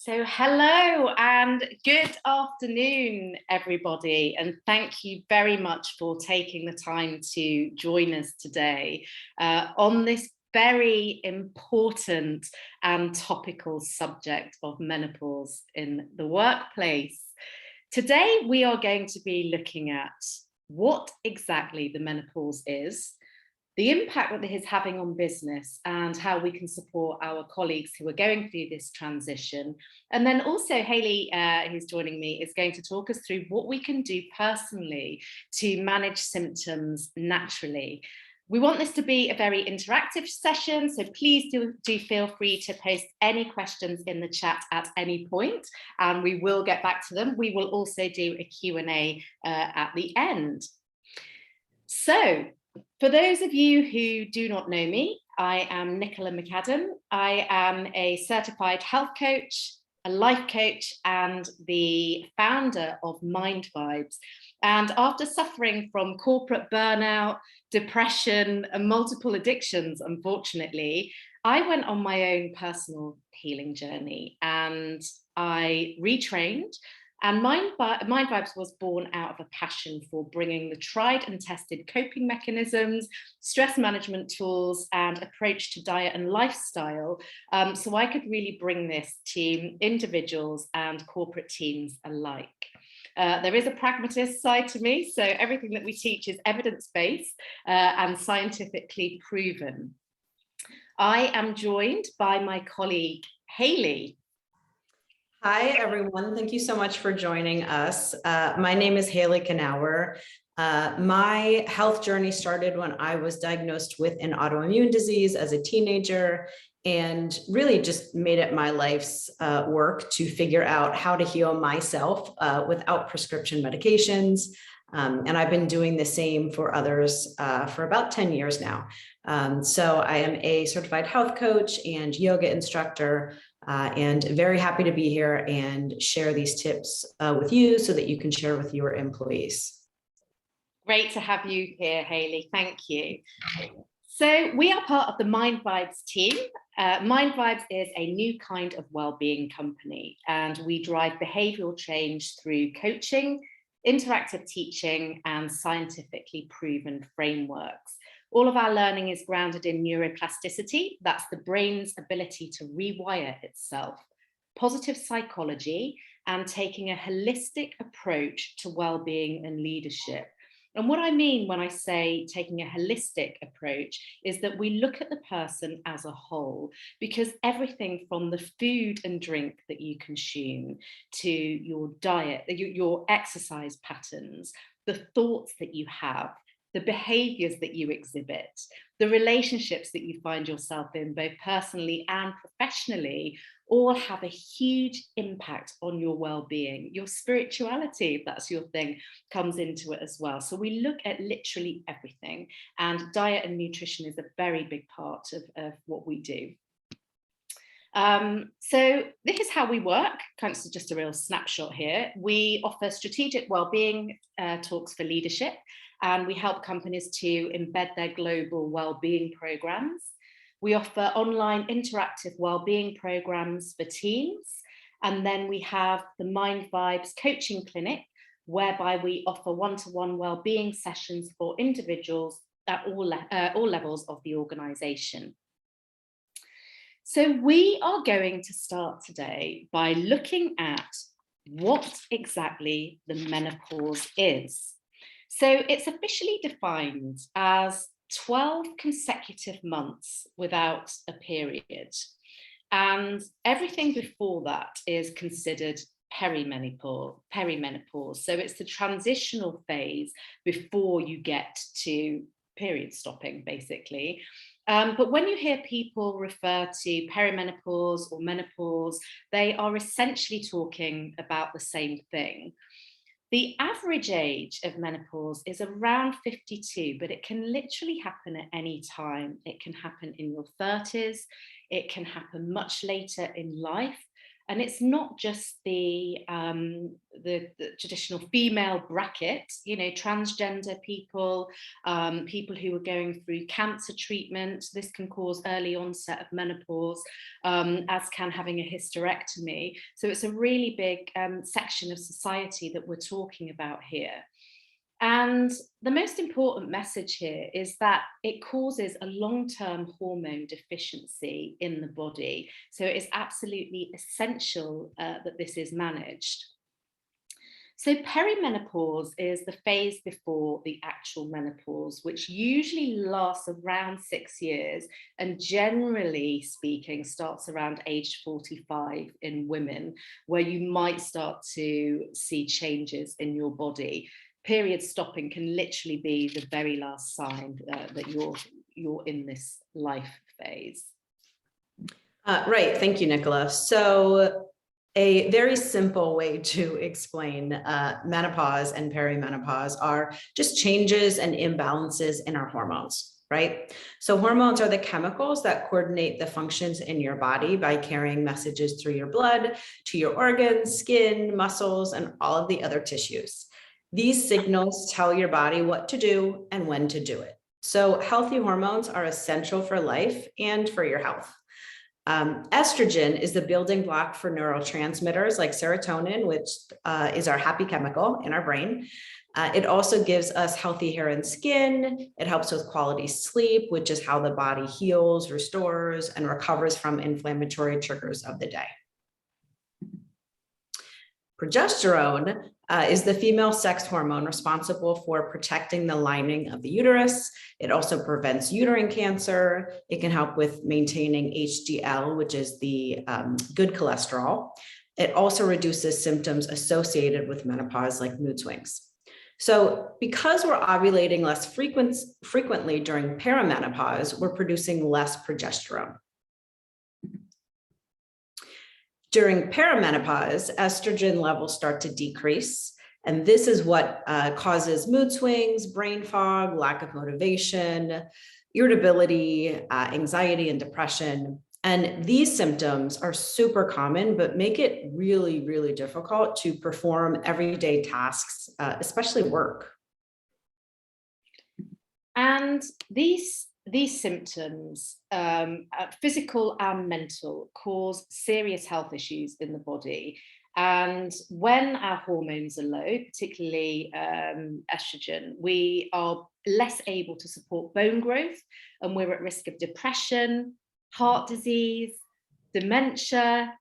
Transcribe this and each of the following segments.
Hello and good afternoon, everybody, and thank you very much for taking the time to join us today on this very important and topical subject of menopause in the workplace. Today, we are going to be looking at what exactly the menopause is, the impact that it is having on business and how we can support our colleagues who are going through this transition. And then also Hayley, who's joining me, is going to talk us through what we can do personally to manage symptoms naturally. We want this to be a very interactive session, so please do feel free to post any questions in the chat at any point, and we will get back to them. We will also do a Q&A at the end. So, for those of you who do not know me, I am Nicola McAdam. I am a certified health coach, a life coach, and the founder of MindVibes. And after suffering from corporate burnout, depression, and multiple addictions, unfortunately, I went on my own personal healing journey and I retrained. And MindVibes was born out of a passion for bringing the tried and tested coping mechanisms, stress management tools, and approach to diet and lifestyle, so I could really bring this to individuals and corporate teams alike. There is a pragmatist side to me, so everything that we teach is evidence-based and scientifically proven. I am joined by my colleague, Hayley. Hi, everyone. Thank you so much for joining us. My name is Hayley Knauer. My health journey started when I was diagnosed with an autoimmune disease as a teenager and really just made it my life's work to figure out how to heal myself without prescription medications. And I've been doing the same for others for about 10 years now. So I am a certified health coach and yoga instructor. And very happy to be here and share these tips with you so that you can share with your employees. Great to have you here, Hayley. Thank you. So we are part of the MindVibes team. MindVibes is a new kind of well-being company, and we drive behavioral change through coaching, interactive teaching, and scientifically proven frameworks. All of our learning is grounded in neuroplasticity, that's the brain's ability to rewire itself, positive psychology, and taking a holistic approach to well-being and leadership. And what I mean when I say taking a holistic approach is that we look at the person as a whole, because everything from the food and drink that you consume to your diet, your exercise patterns, the thoughts that you have, the behaviors that you exhibit, the relationships that you find yourself in, both personally and professionally, all have a huge impact on your well-being. Your spirituality, if that's your thing, comes into it as well. So we look at literally everything, and diet and nutrition is a very big part of what we do. So this is how we work. Kind of just a real snapshot here. We offer strategic well-being talks for leadership, and we help companies to embed their global well-being programs. We offer online interactive well-being programs for teams. And then we have the MindVibes coaching clinic, whereby we offer one-to-one well-being sessions for individuals at all levels of the organization. So we are going to start today by looking at what exactly the menopause is. So it's officially defined as 12 consecutive months without a period. And everything before that is considered perimenopause. So it's the transitional phase before you get to period stopping, basically. But when you hear people refer to perimenopause or menopause, they are essentially talking about the same thing. The average age of menopause is around 52, but it can literally happen at any time. It can happen in your 30s, it can happen much later in life, And it's not just the traditional female bracket, you know, transgender people, people who are going through cancer treatment. This can cause early onset of menopause, as can having a hysterectomy. So it's a really big section of society that we're talking about here. And the most important message here is that it causes a long-term hormone deficiency in the body. So it is absolutely essential that this is managed. So perimenopause is the phase before the actual menopause, which usually lasts around 6 years and generally speaking starts around age 45 in women, where you might start to see changes in your body. Period stopping can literally be the very last sign that you're in this life phase. Right. Thank you, Nicola. So a very simple way to explain menopause and perimenopause are just changes and imbalances in our hormones, right? So hormones are the chemicals that coordinate the functions in your body by carrying messages through your blood to your organs, skin, muscles, and all of the other tissues. These signals tell your body what to do and when to do it. So healthy hormones are essential for life and for your health. Estrogen is the building block for neurotransmitters like serotonin, which is our happy chemical in our brain. It also gives us healthy hair and skin. It helps with quality sleep, which is how the body heals, restores, and recovers from inflammatory triggers of the day. Progesterone is the female sex hormone responsible for protecting the lining of the uterus. It also prevents uterine cancer. It can help with maintaining HDL, which is the good cholesterol. It also reduces symptoms associated with menopause, like mood swings. So because we're ovulating less frequently during perimenopause, we're producing less progesterone. During perimenopause, estrogen levels start to decrease, and this is what causes mood swings, brain fog, lack of motivation, irritability, anxiety, and depression. And these symptoms are super common, but make it really, really difficult to perform everyday tasks, especially work. And these symptoms, physical and mental, cause serious health issues in the body. And when our hormones are low, particularly estrogen, we are less able to support bone growth, and we're at risk of depression, heart disease, dementia,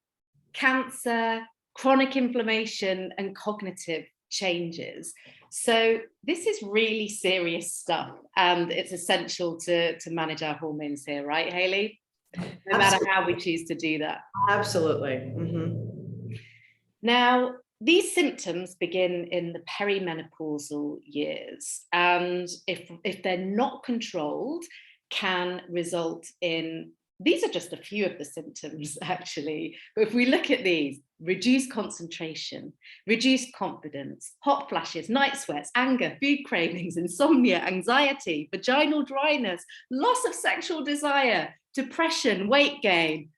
cancer, chronic inflammation, and cognitive changes. So this is really serious stuff, and it's essential to manage our hormones here, right, Hayley? No matter how we choose to do that. Absolutely. Mm-hmm. Now, these symptoms begin in the perimenopausal years, and if they're not controlled, can result in, these are just a few of the symptoms, actually. But if we look at these: reduced concentration, reduced confidence, hot flashes, night sweats, anger, food cravings, insomnia, anxiety, vaginal dryness, loss of sexual desire, depression, weight gain.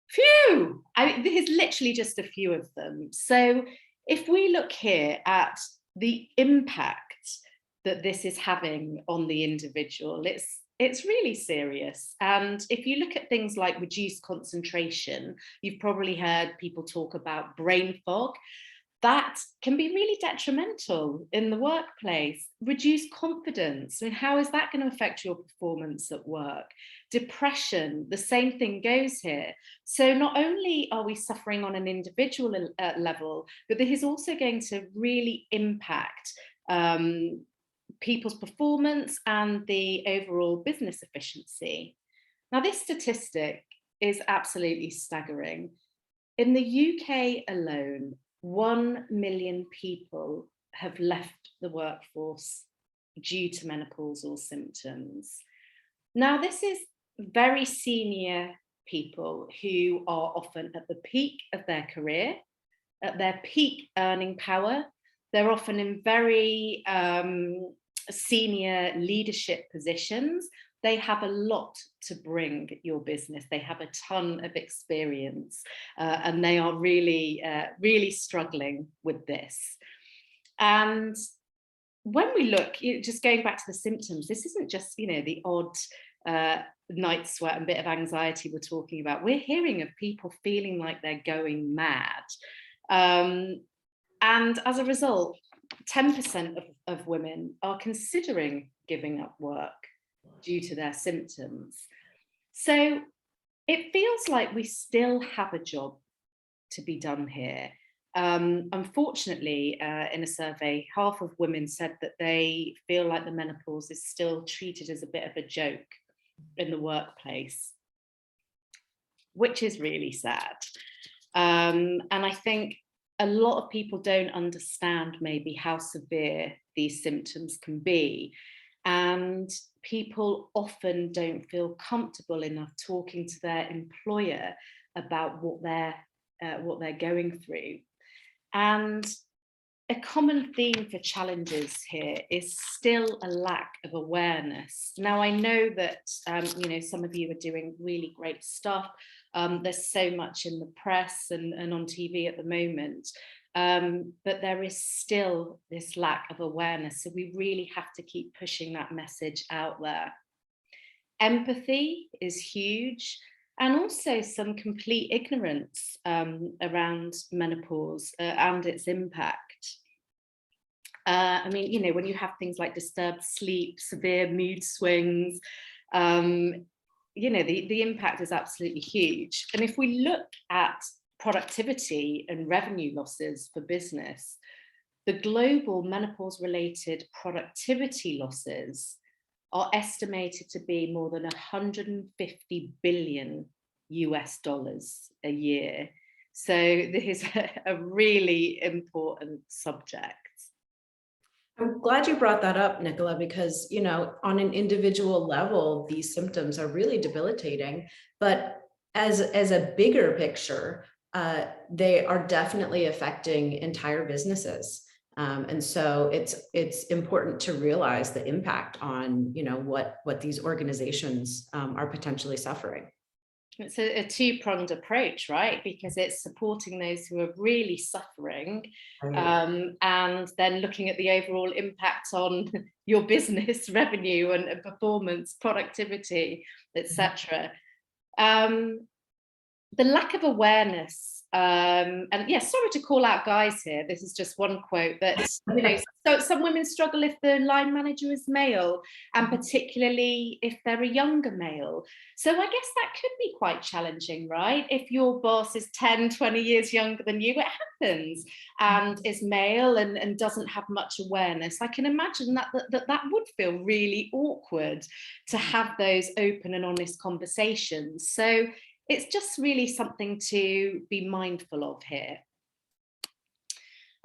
Phew! I mean, this is literally just a few of them. So if we look here at the impact that this is having on the individual, it's really serious. And if you look at things like reduced concentration, you've probably heard people talk about brain fog. That can be really detrimental in the workplace. Reduced confidence, I mean, how is that going to affect your performance at work? Depression, the same thing goes here. So not only are we suffering on an individual level, but this is also going to really impact people's performance and the overall business efficiency. Now, this statistic is absolutely staggering. In the UK alone, 1 million people have left the workforce due to menopausal symptoms. Now, this is very senior people who are often at the peak of their career, at their peak earning power. They're often in very senior leadership positions, they have a lot to bring your business. They have a ton of experience, and they are really, really struggling with this. And when we look, just going back to the symptoms, this isn't just, the odd night sweat and bit of anxiety we're talking about. We're hearing of people feeling like they're going mad. And as a result, 10% of women are considering giving up work due to their symptoms. So it feels like we still have a job to be done here. Unfortunately, in a survey, half of women said that they feel like the menopause is still treated as a bit of a joke in the workplace, which is really sad. And I think a lot of people don't understand maybe how severe these symptoms can be. And people often don't feel comfortable enough talking to their employer about what they're going through. And a common theme for challenges here is still a lack of awareness. Now, I know that some of you are doing really great stuff. There's so much in the press and on TV at the moment, but there is still this lack of awareness. So we really have to keep pushing that message out there. Empathy is huge. And also some complete ignorance around menopause and its impact. When you have things like disturbed sleep, severe mood swings, the impact is absolutely huge. And if we look at productivity and revenue losses for business, the global menopause-related productivity losses are estimated to be more than 150 billion US dollars a year. So this is a really important subject. I'm glad you brought that up, Nicola, because, on an individual level, these symptoms are really debilitating. But as a bigger picture, they are definitely affecting entire businesses. And so it's important to realize the impact on, what these organizations are potentially suffering. It's a two-pronged approach, right? Because it's supporting those who are really suffering, and then looking at the overall impact on your business revenue and performance, productivity, etc. The lack of awareness, and sorry to call out guys here, this is just one quote, but so some women struggle if the line manager is male, and particularly if they're a younger male. So I guess that could be quite challenging, right? If your boss is 10, 20 years younger than you, it happens, and is male and doesn't have much awareness. I can imagine that would feel really awkward to have those open and honest conversations. So it's just really something to be mindful of here.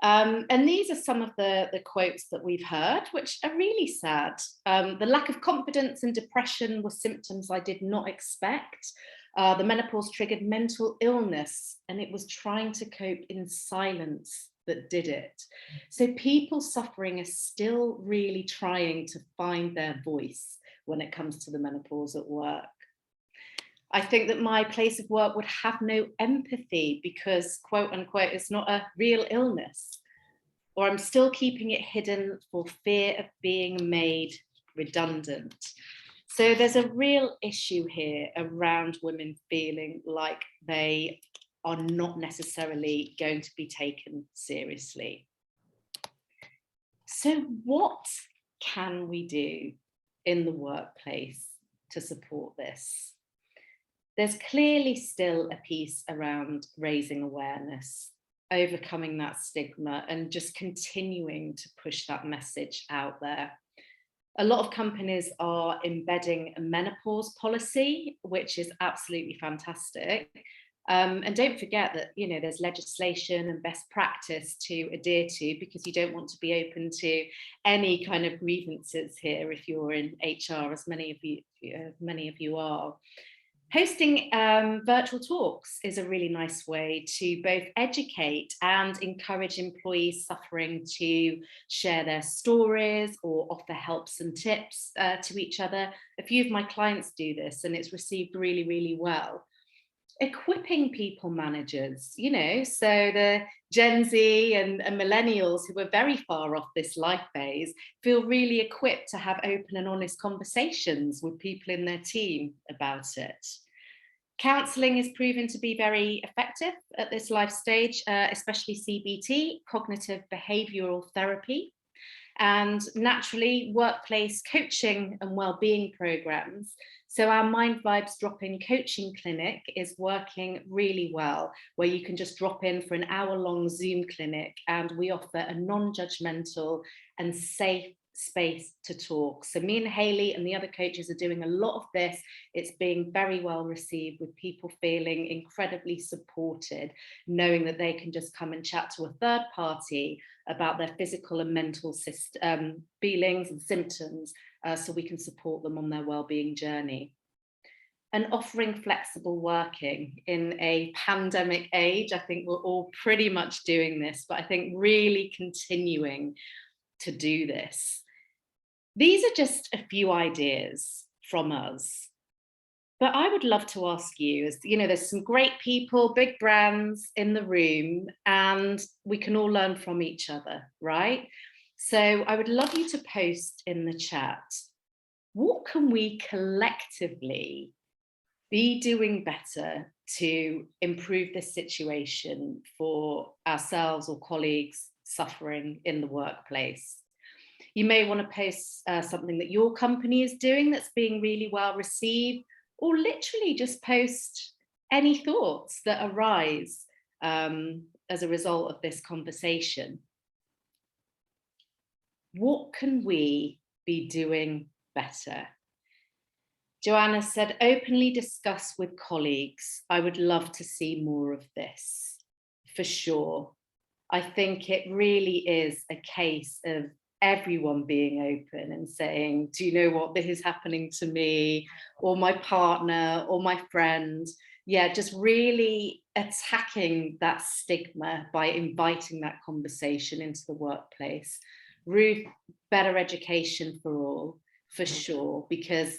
And these are some of the quotes that we've heard, which are really sad. The lack of confidence and depression were symptoms I did not expect. The menopause triggered mental illness, and it was trying to cope in silence that did it. So people suffering are still really trying to find their voice when it comes to the menopause at work. I think that my place of work would have no empathy because, quote unquote, it's not a real illness. Or I'm still keeping it hidden for fear of being made redundant. So there's a real issue here around women feeling like they are not necessarily going to be taken seriously. So what can we do in the workplace to support this? There's clearly still a piece around raising awareness, overcoming that stigma, and just continuing to push that message out there. A lot of companies are embedding a menopause policy, which is absolutely fantastic. And don't forget that, there's legislation and best practice to adhere to, because you don't want to be open to any kind of grievances here if you're in HR, as many of you are. Hosting virtual talks is a really nice way to both educate and encourage employees suffering to share their stories or offer helps and tips to each other. A few of my clients do this and it's received really, really well. Equipping people managers, so the Gen Z and millennials who are very far off this life phase feel really equipped to have open and honest conversations with people in their team about it. Counselling is proven to be very effective at this life stage, especially CBT, cognitive behavioural therapy, and naturally workplace coaching and wellbeing programs. So our MindVibes drop-in coaching clinic is working really well, where you can just drop in for an hour-long Zoom clinic, and we offer a non-judgmental and safe space to talk. So me and Hayley and the other coaches are doing a lot of this. It's being very well received, with people feeling incredibly supported, knowing that they can just come and chat to a third party about their physical and mental feelings and symptoms, so we can support them on their well-being journey. And offering flexible working in a pandemic age, I think we're all pretty much doing this, but I think really continuing to do this. These are just a few ideas from us. But I would love to ask you, as there's some great people, big brands in the room, and we can all learn from each other, right? So I would love you to post in the chat, what can we collectively be doing better to improve this situation for ourselves or colleagues suffering in the workplace? You may want to post something that your company is doing that's being really well received, or literally just post any thoughts that arise as a result of this conversation. What can we be doing better? Joanna said, openly discuss with colleagues. I would love to see more of this, for sure. I think it really is a case of everyone being open and saying, do you know what, this is happening to me, or my partner, or my friend. Yeah, just really attacking that stigma by inviting that conversation into the workplace. Ruth, better education for all, for sure, because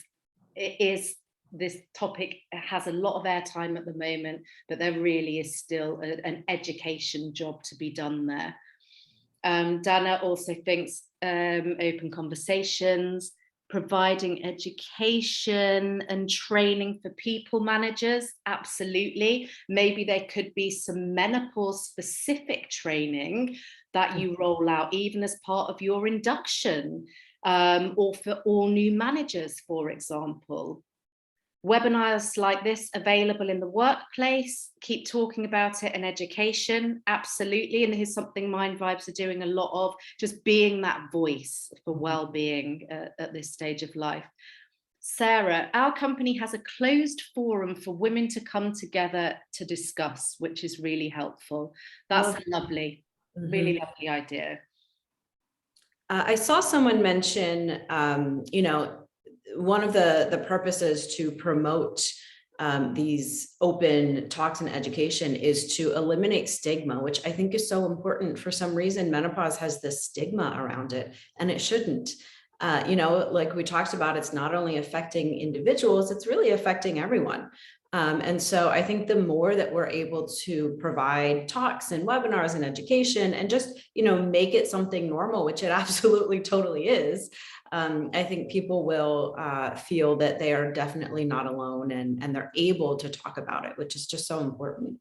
this topic has a lot of airtime at the moment, but there really is still an education job to be done there. Dana also thinks open conversations, providing education and training for people managers, absolutely. Maybe there could be some menopause specific training that you roll out even as part of your induction, or for all new managers, for example. Webinars like this available in the workplace, keep talking about it in education, absolutely. And here's something MindVibes are doing a lot of, just being that voice for well-being at this stage of life. Sarah, our company has a closed forum for women to come together to discuss, which is really helpful. That's a lovely, really lovely idea. I saw someone mention, one of the purposes to promote these open talks and education is to eliminate stigma, which I think is so important. For some reason, menopause has this stigma around it, and it shouldn't. Like we talked about, it's not only affecting individuals, it's really affecting everyone. And so I think the more that we're able to provide talks and webinars and education and just, make it something normal, which it absolutely totally is, I think people will feel that they are definitely not alone, and they're able to talk about it, which is just so important.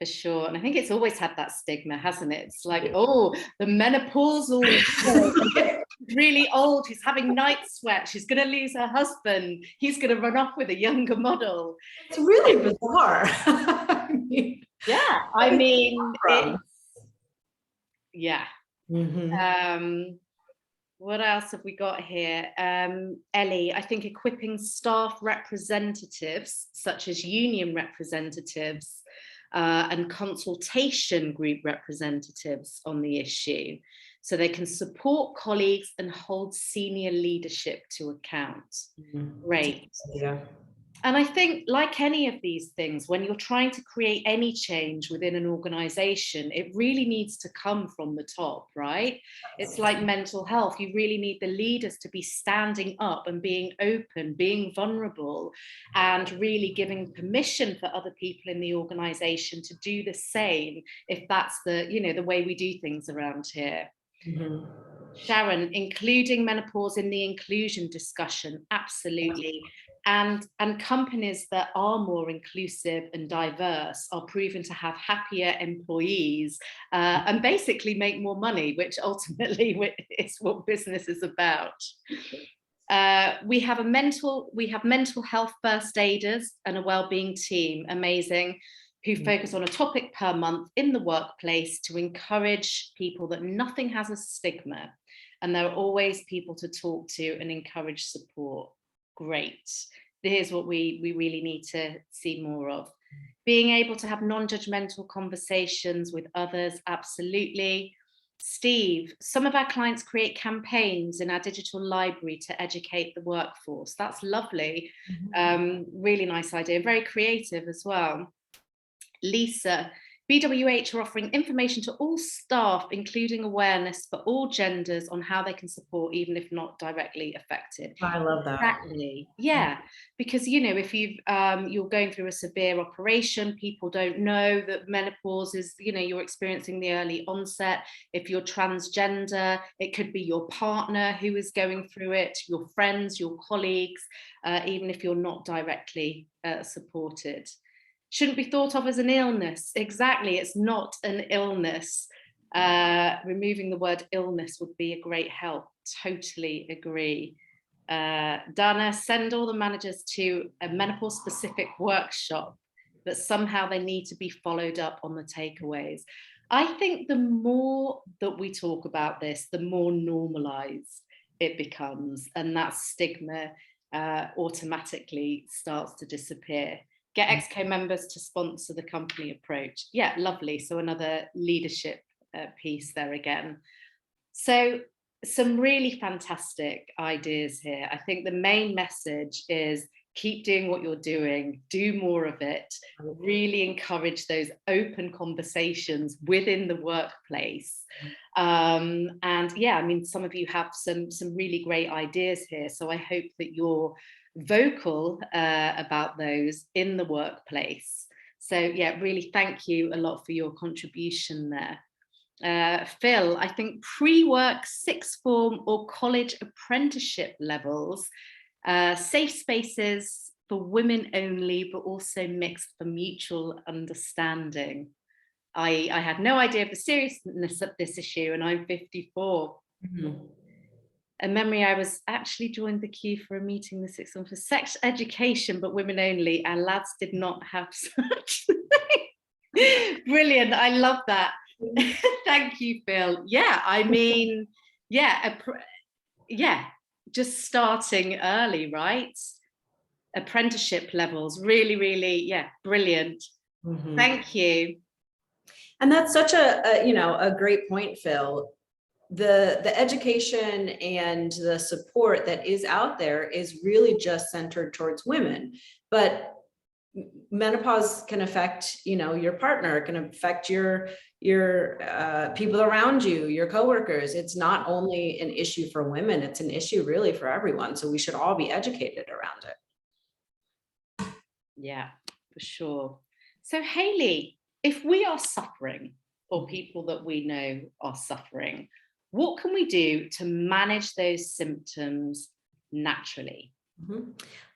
For sure. And I think it's always had that stigma, hasn't it? It's like, oh, the menopausal, really old, she's having night sweat, she's going to lose her husband, he's going to run off with a younger model. It's really bizarre. Yeah, I mean, yeah. What else have we got here? Ellie, I think equipping staff representatives, such as union representatives, and consultation group representatives on the issue, so they can support colleagues and hold senior leadership to account. Great. Yeah. And I think, like any of these things, when you're trying to create any change within an organization, it really needs to come from the top, right? It's like mental health. You really need the leaders to be standing up and being open, being vulnerable, and really giving permission for other people in the organization to do the same, if that's the way we do things around here. Mhm. Sharon, including menopause in the inclusion discussion, absolutely. And companies that are more inclusive and diverse are proven to have happier employees and basically make more money, which ultimately is what business is about. We have mental health first aiders and a wellbeing team, amazing, who focus on a topic per month in the workplace to encourage people that nothing has a stigma, and there are always people to talk to and encourage support. Great. Here's what we really need to see more of. Being able to have non-judgmental conversations with others, absolutely. Steve, some of our clients create campaigns in our digital library to educate the workforce. That's lovely. Really nice idea. Very creative as well. Lisa, BWH are offering information to all staff, including awareness for all genders on how they can support, even if not directly affected. I love that. Exactly. Yeah, because if you're going through a severe operation, people don't know that menopause is, you're experiencing the early onset. If you're transgender, it could be your partner who is going through it, your friends, your colleagues, even if you're not directly supported. Shouldn't be thought of as an illness. Exactly, it's not an illness. Removing the word illness would be a great help. Totally agree. Dana, send all the managers to a menopause-specific workshop, but somehow they need to be followed up on the takeaways. I think the more that we talk about this, the more normalized it becomes, and that stigma automatically starts to disappear. Get Exco members to sponsor the company approach. Yeah, lovely. So another leadership piece there again. So some really fantastic ideas here. I think the main message is keep doing what you're doing, do more of it, really encourage those open conversations within the workplace. And yeah, I mean, some of you have some really great ideas here. So I hope that you're vocal about those in the workplace. So yeah, really thank you a lot for your contribution there. Phil, I think pre-work, sixth form or college apprenticeship levels, safe spaces for women only, but also mixed for mutual understanding. I had no idea of the seriousness of this issue, and I'm 54. A memory, I was actually joined the queue for a meeting the sixth form for sex education, but women only, and lads did not have such thing. Brilliant, I love that. Thank you, Phil. Yeah, I mean, yeah, just starting early, right? Apprenticeship levels, really, really, yeah, brilliant. Thank you. And that's such a great point, Phil. The education and the support that is out there is really just centered towards women, but menopause can affect, your partner, it can affect your people around you, your coworkers. It's not only an issue for women, it's an issue really for everyone. So we should all be educated around it. Yeah, for sure. So Hayley, if we are suffering, or people that we know are suffering, what can we do to manage those symptoms naturally?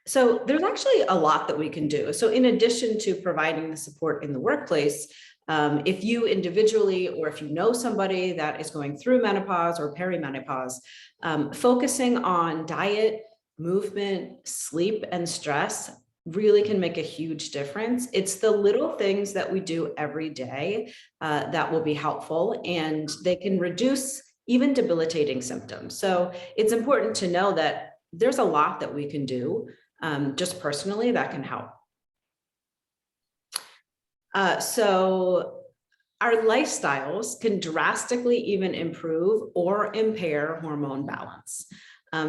So there's actually a lot that we can do. So in addition to providing the support in the workplace, if you individually, or if you know somebody that is going through menopause or perimenopause, focusing on diet, movement, sleep, and stress really can make a huge difference. It's the little things that we do every day that will be helpful, and they can reduce even debilitating symptoms. So it's important to know that there's a lot that we can do just personally that can help. So our lifestyles can drastically even improve or impair hormone balance.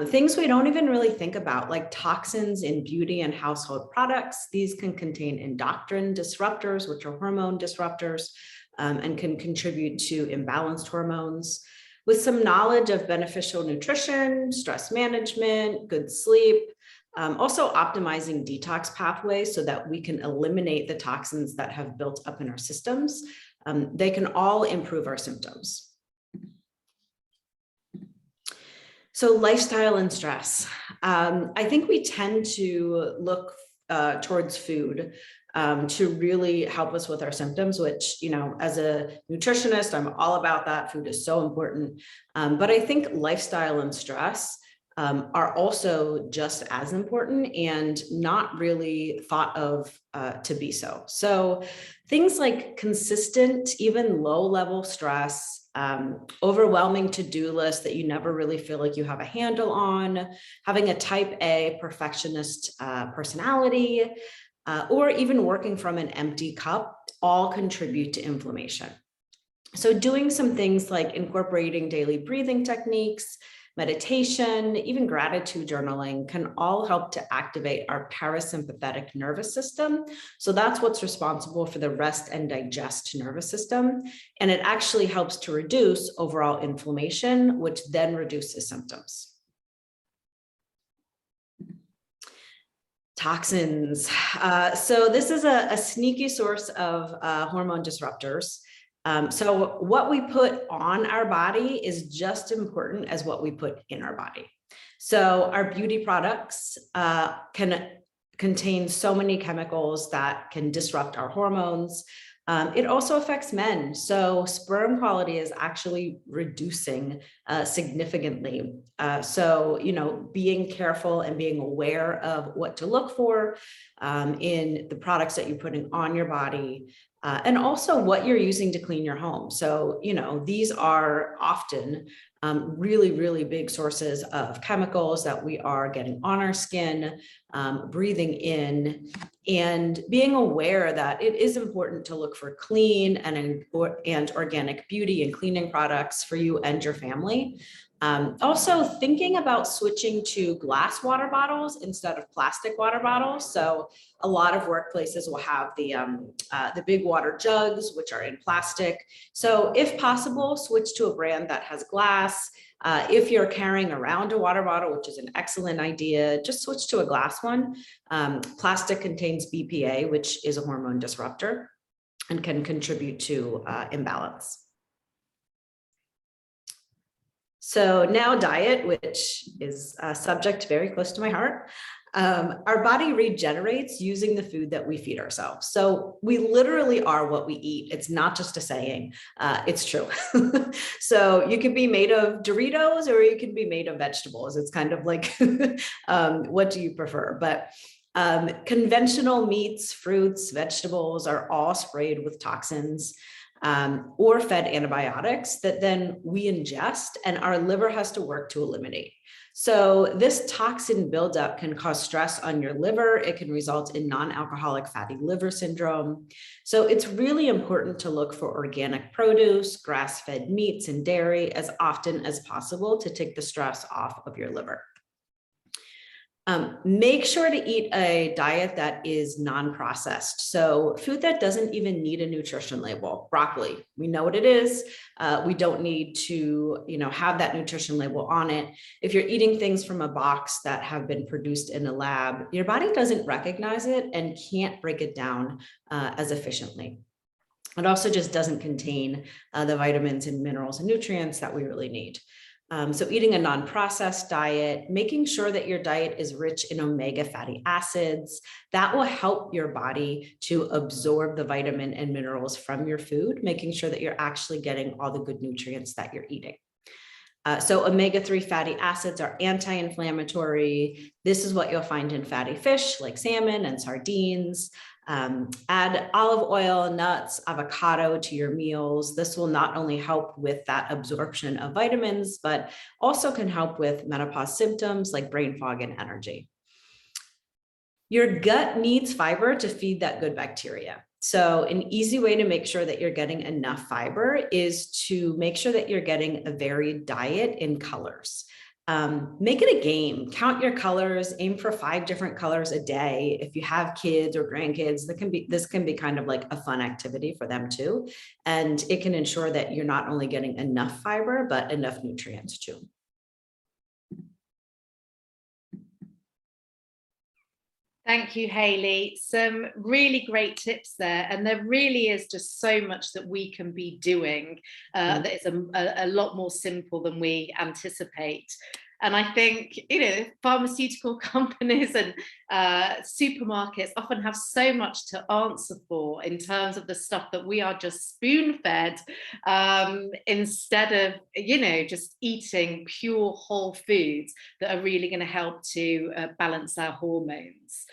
Things we don't even really think about, like toxins in beauty and household products. These can contain endocrine disruptors, which are hormone disruptors, and can contribute to imbalanced hormones. With some knowledge of beneficial nutrition, stress management, good sleep, also optimizing detox pathways so that we can eliminate the toxins that have built up in our systems, they can all improve our symptoms. So lifestyle and stress. I think we tend to look towards food to really help us with our symptoms, which, you know, as a nutritionist, I'm all about that. Food is so important. But I think lifestyle and stress are also just as important and not really thought of to be so. So things like consistent, even low-level stress, overwhelming to-do list that you never really feel like you have a handle on, having a type A perfectionist personality, or even working from an empty cup, all contribute to inflammation. So doing some things like incorporating daily breathing techniques, meditation, even gratitude journaling can all help to activate our parasympathetic nervous system. So that's what's responsible for the rest and digest nervous system. And it actually helps to reduce overall inflammation, which then reduces symptoms. Toxins. So this is a sneaky source of hormone disruptors. So what we put on our body is just important as what we put in our body. So our beauty products can contain so many chemicals that can disrupt our hormones. It also affects men. So sperm quality is actually reducing significantly. So, you know, being careful and being aware of what to look for in the products that you're putting on your body. And also what you're using to clean your home. So, you know, these are often really, really big sources of chemicals that we are getting on our skin, breathing in, and being aware that it is important to look for clean and organic beauty and cleaning products for you and your family. Also thinking about switching to glass water bottles instead of plastic water bottles. So a lot of workplaces will have the big water jugs, which are in plastic. So if possible, switch to a brand that has glass. If you're carrying around a water bottle, which is an excellent idea, just switch to a glass one. Plastic contains BPA, which is a hormone disruptor and can contribute to imbalance. So now diet, which is a subject very close to my heart. Our body regenerates using the food that we feed ourselves. So we literally are what we eat. It's not just a saying, it's true. So you can be made of Doritos or you can be made of vegetables. It's kind of like, what do you prefer? But conventional meats, fruits, vegetables are all sprayed with toxins. Or fed antibiotics that then we ingest and our liver has to work to eliminate. So this toxin buildup can cause stress on your liver. It can result in non-alcoholic fatty liver syndrome. So it's really important to look for organic produce, grass-fed meats and dairy as often as possible to take the stress off of your liver. Make sure to eat a diet that is non-processed. So food that doesn't even need a nutrition label. Broccoli, we know what it is. We don't need to, you know, have that nutrition label on it. If you're eating things from a box that have been produced in a lab, your body doesn't recognize it and can't break it down as efficiently. It also just doesn't contain the vitamins and minerals and nutrients that we really need. So eating a non-processed diet, making sure that your diet is rich in omega fatty acids, that will help your body to absorb the vitamin and minerals from your food, making sure that you're actually getting all the good nutrients that you're eating. So omega-3 fatty acids are anti-inflammatory. This is what you'll find in fatty fish like salmon and sardines. Add olive oil, nuts, avocado to your meals. This will not only help with that absorption of vitamins, but also can help with menopause symptoms like brain fog and energy. Your gut needs fiber to feed that good bacteria. So an easy way to make sure that you're getting enough fiber is to make sure that you're getting a varied diet in colors. Make it a game. Count your colors, aim for 5 different colors a day. If you have kids or grandkids, this can be kind of like a fun activity for them too. And it can ensure that you're not only getting enough fiber, but enough nutrients too. Thank you, Hayley. Some really great tips there. And there really is just so much that we can be doing that is a lot more simple than we anticipate. And I think, pharmaceutical companies and supermarkets often have so much to answer for in terms of the stuff that we are just spoon-fed instead of, just eating pure whole foods that are really going to help to balance our hormones.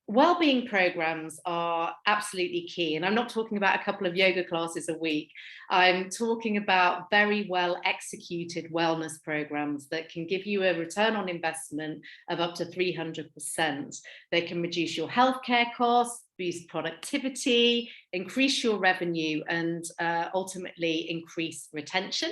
Wellbeing programs are absolutely key. And I'm not talking about a couple of yoga classes a week. I'm talking about very well executed wellness programs that can give you a return on investment of up to 300%. They can reduce your healthcare costs, boost productivity, increase your revenue, and ultimately increase retention.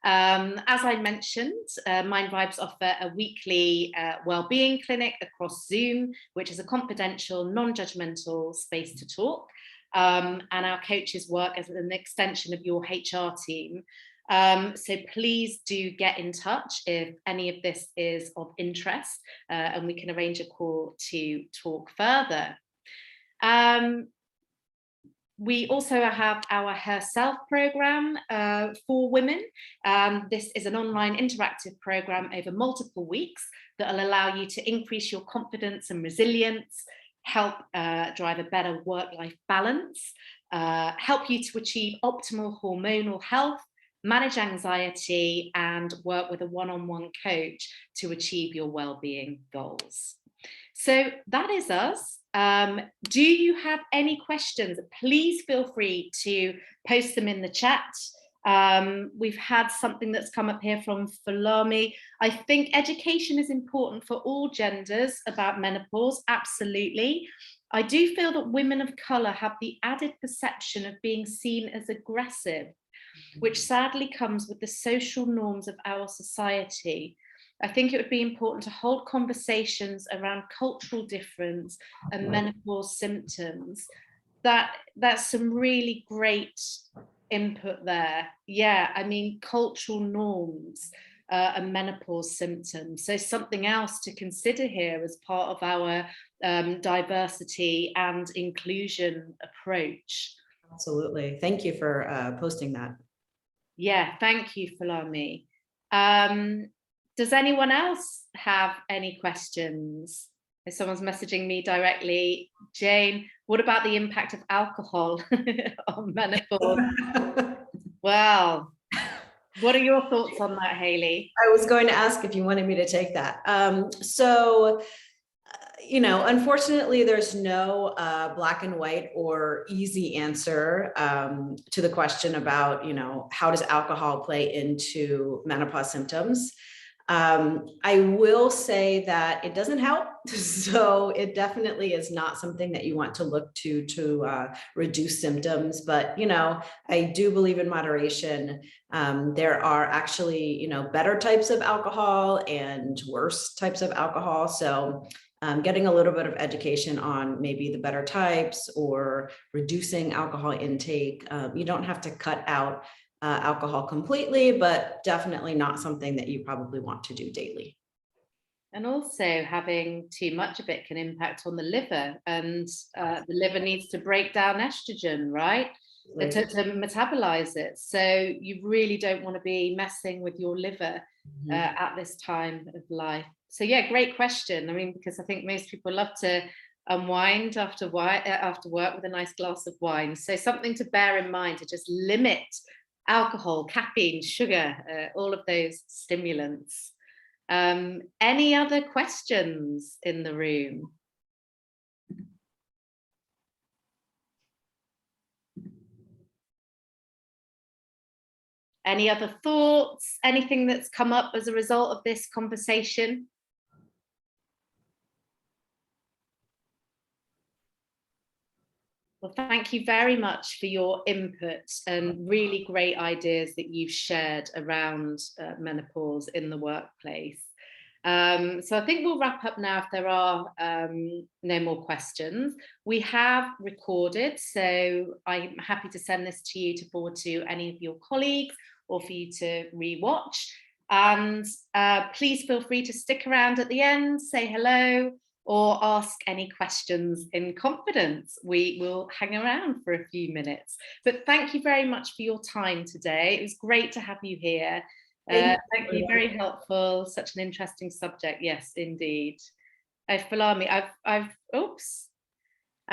As I mentioned, MindVibes offer a weekly wellbeing clinic across Zoom, which is a confidential, non-judgmental space to talk. And our coaches work as an extension of your HR team. So please do get in touch if any of this is of interest, and we can arrange a call to talk further. We also have our Herself program for women. This is an online interactive program over multiple weeks that will allow you to increase your confidence and resilience, help drive a better work-life balance, help you to achieve optimal hormonal health, manage anxiety, and work with a one-on-one coach to achieve your well-being goals. So that is us. Do you have any questions? Please feel free to post them in the chat. We've had something that's come up here from Falami. I think education is important for all genders about menopause, absolutely. I do feel that women of colour have the added perception of being seen as aggressive, which sadly comes with the social norms of our society. I think it would be important to hold conversations around cultural difference and menopause symptoms. That's some really great input there. Yeah, I mean, cultural norms and menopause symptoms. So something else to consider here as part of our diversity and inclusion approach. Absolutely. Thank you for posting that. Yeah, thank you, Falami. Does anyone else have any questions? If someone's messaging me directly, Jane, what about the impact of alcohol on menopause? Well, what are your thoughts on that, Hayley? I was going to ask if you wanted me to take that. Unfortunately, there's no black and white or easy answer to the question about, how does alcohol play into menopause symptoms? I will say that it doesn't help. So it definitely is not something that you want to look to reduce symptoms. But, I do believe in moderation. There are actually, better types of alcohol and worse types of alcohol. So getting a little bit of education on maybe the better types or reducing alcohol intake. You don't have to cut out alcohol completely, but definitely not something that you probably want to do daily. And also having too much of it can impact on the liver, and the liver needs to break down estrogen, right? To metabolize it. So you really don't want to be messing with your liver at this time of life. So yeah, great question. I mean, because I think most people love to unwind after work with a nice glass of wine. So something to bear in mind, to just limit alcohol, caffeine, sugar, all of those stimulants. Any other questions in the room? Any other thoughts? Anything that's come up as a result of this conversation? Well, Well, thank you very much for your input and really great ideas that you've shared around menopause in the workplace. So I think we'll wrap up now if there are no more questions. We have recorded, so I'm happy to send this to you to forward to any of your colleagues or for you to rewatch. And please feel free to stick around at the end, say hello, or ask any questions in confidence. We will hang around for a few minutes. But thank you very much for your time today. It was great to have you here. Thank you, very helpful. Such an interesting subject. Yes, indeed. Falami, I've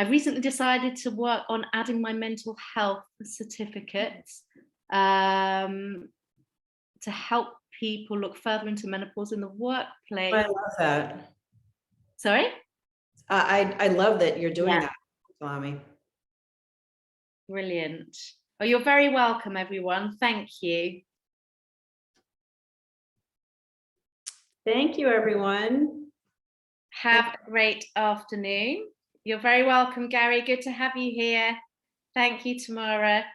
recently decided to work on adding my mental health certificate to help people look further into menopause in the workplace. I love that. Sorry? I love that you're doing that, Falami. Brilliant. Oh, you're very welcome, everyone. Thank you. Thank you, everyone. Have a great afternoon. You're very welcome, Gary. Good to have you here. Thank you, Tamara.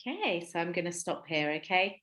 Okay, so I'm going to stop here, okay?